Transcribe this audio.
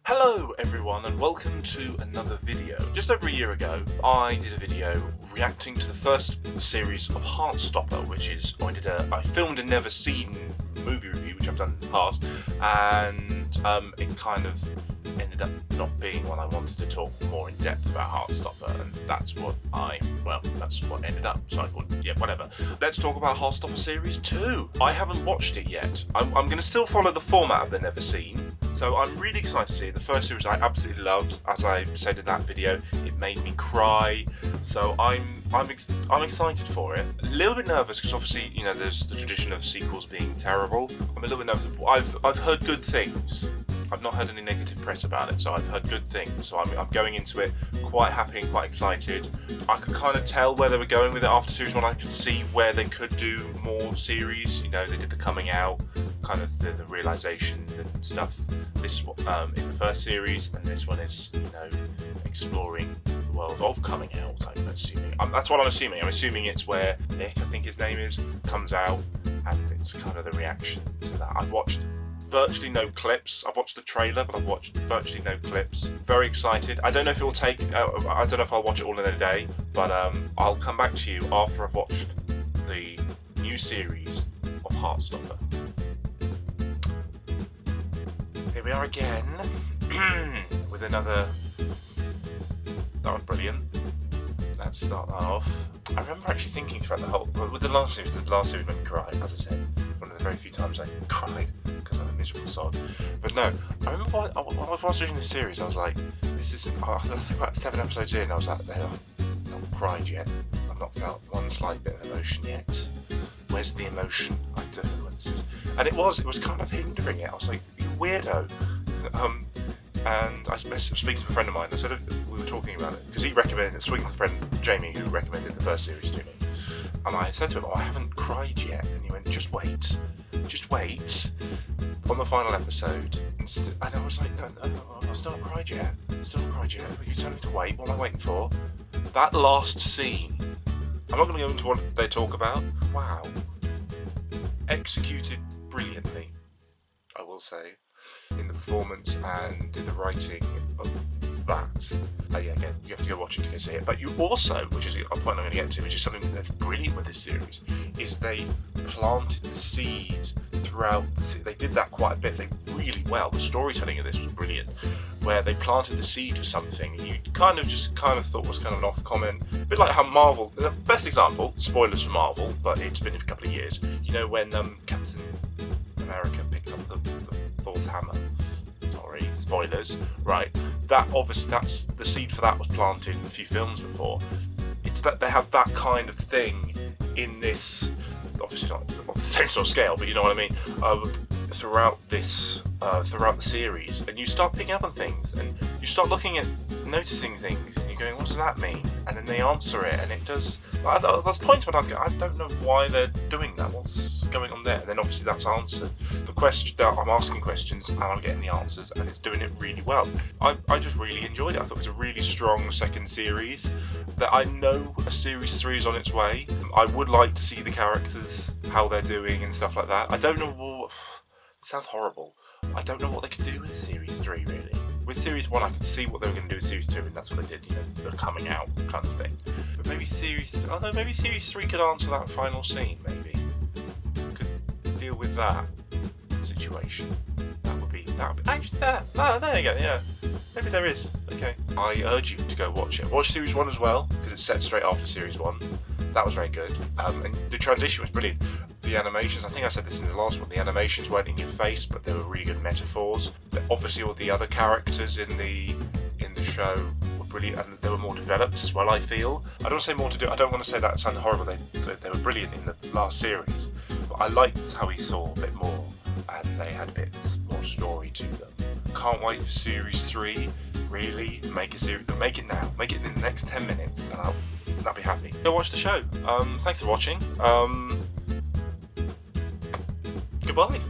Hello everyone and welcome to another video. Just over a year ago I did a video reacting to the first series of Heartstopper, which is, I filmed a never seen movie review which I've done in the past, and it kind of ended up not being one I wanted to talk more in depth about Heartstopper, and that's what ended up. So I thought, yeah, whatever. Let's talk about Heartstopper Series 2. I haven't watched it yet. I'm going to still follow the format of the Never Seen, so I'm really excited to see it. The first series I absolutely loved. As I said in that video, it made me cry, so I'm excited for it. A little bit nervous because obviously, you know, there's the tradition of sequels being terrible. I'm a little bit nervous. I've heard good things. I've not heard any negative press about it, so I've heard good things. So I'm going into it quite happy and quite excited. I could kind of tell where they were going with it after series 1. I could see where they could do more series. You know, they did the coming out, kind of the realization and stuff. This in the first series, and this one is, you know, exploring the world of coming out. I'm assuming. That's what I'm assuming. I'm assuming it's where Nick, I think his name is, comes out, and it's kind of the reaction to that. I've watched virtually no clips. I've watched the trailer, but I've watched virtually no clips. Very excited. I don't know if it will take, I don't know if I'll watch it all in a day, but I'll come back to you after I've watched the new series of Heartstopper. Here we are again with another. That was brilliant. Let's start that off. I remember actually thinking throughout the whole, with the last series made me cry, as I said. One of the very few times I cried because I'm a miserable sod. But no, I remember when I was watching this series, I was like, this isn't, I think about 7 episodes in, I was like, I've not cried yet. I've not felt one slight bit of emotion yet. Where's the emotion? I don't know what this is. And it was kind of hindering it. I was like, you weirdo. And I was speaking to a friend of mine, we were talking about it, because he recommended, speaking to a friend, Jamie, who recommended the first series to me, and I said to him, I haven't cried yet, and he went, just wait, on the final episode, and I was like, no, I've still not cried yet, you told me to wait, what am I waiting for? That last scene, I'm not going to go into what they talk about, wow, executed brilliantly, I will say, in the performance and in the writing of that. Yeah, again, you have to go watch it to go see it. But you also, which is a point I'm going to get to, which is something that's brilliant with this series, is they planted the seed throughout the series. They did that quite a bit. Really well. The storytelling of this was brilliant, where they planted the seed for something you kind of thought was kind of an off comment. A bit like how Marvel, the best example, spoilers for Marvel, but it's been a couple of years. You know when Captain America picked up the Thor's hammer. Sorry, spoilers. Right, that's the seed for that was planted in a few films before. It's that they have that kind of thing in this, obviously not the same sort of scale, but you know what I mean. Throughout the series, and you start picking up on things, and you start noticing things, and you're going, what does that mean? And then they answer it, and it does. There's points when I was going, I don't know why they're doing that. What's going on there? And then obviously that's answered. The question that I'm asking questions, and I'm getting the answers, and it's doing it really well. I just really enjoyed it. I thought it was a really strong second series. That I know a series 3 is on its way. I would like to see the characters, how they're doing, and stuff like that. I don't know what. It sounds horrible. I don't know what they could do with Series 3, really. With Series 1, I could see what they were going to do with Series 2, and that's what they did, you know, the coming out kind of thing. But maybe Series 3 could answer that final scene, maybe. Could deal with that situation. That would be actually, there you go, yeah. Maybe there is. Okay. I urge you to go watch it. Watch Series 1 as well, because it's set straight after Series 1. That was very good. And the transition was brilliant. The animations, I think I said this in the last one, the animations weren't in your face, but they were really good metaphors. Obviously all the other characters in the show were brilliant, and they were more developed as well, I feel. I don't want to say more to do, I don't want to say that sounded horrible, they were brilliant in the last series, but I liked how he saw a bit more, and they had a bit more story to them. Can't wait for Series 3, really, make it now, make it in the next 10 minutes, and I'll be happy. Go watch the show. Thanks for watching. Goodbye.